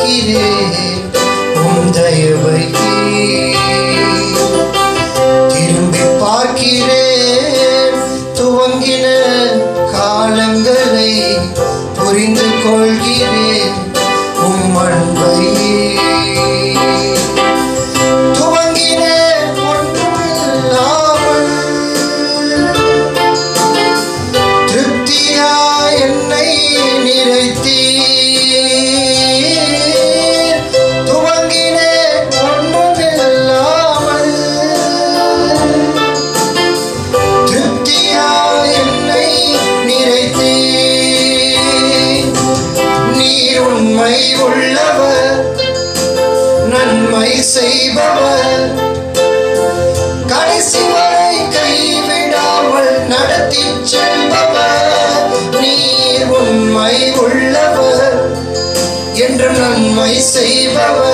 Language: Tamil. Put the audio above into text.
பார்க்கிறேன் உம் தயவை திரும்பி பார்க்கிறேன் துவங்கின காலங்களை புரிந்து கொள்கிறேன் உம் அன்பை உள்ளவர் நன்மை செய்பவர் கடைசி வரை கைவிடாமல் நடத்தி செல்பவர் நீர் உண்மை உள்ளவர் என்று நன்மை செய்பவர்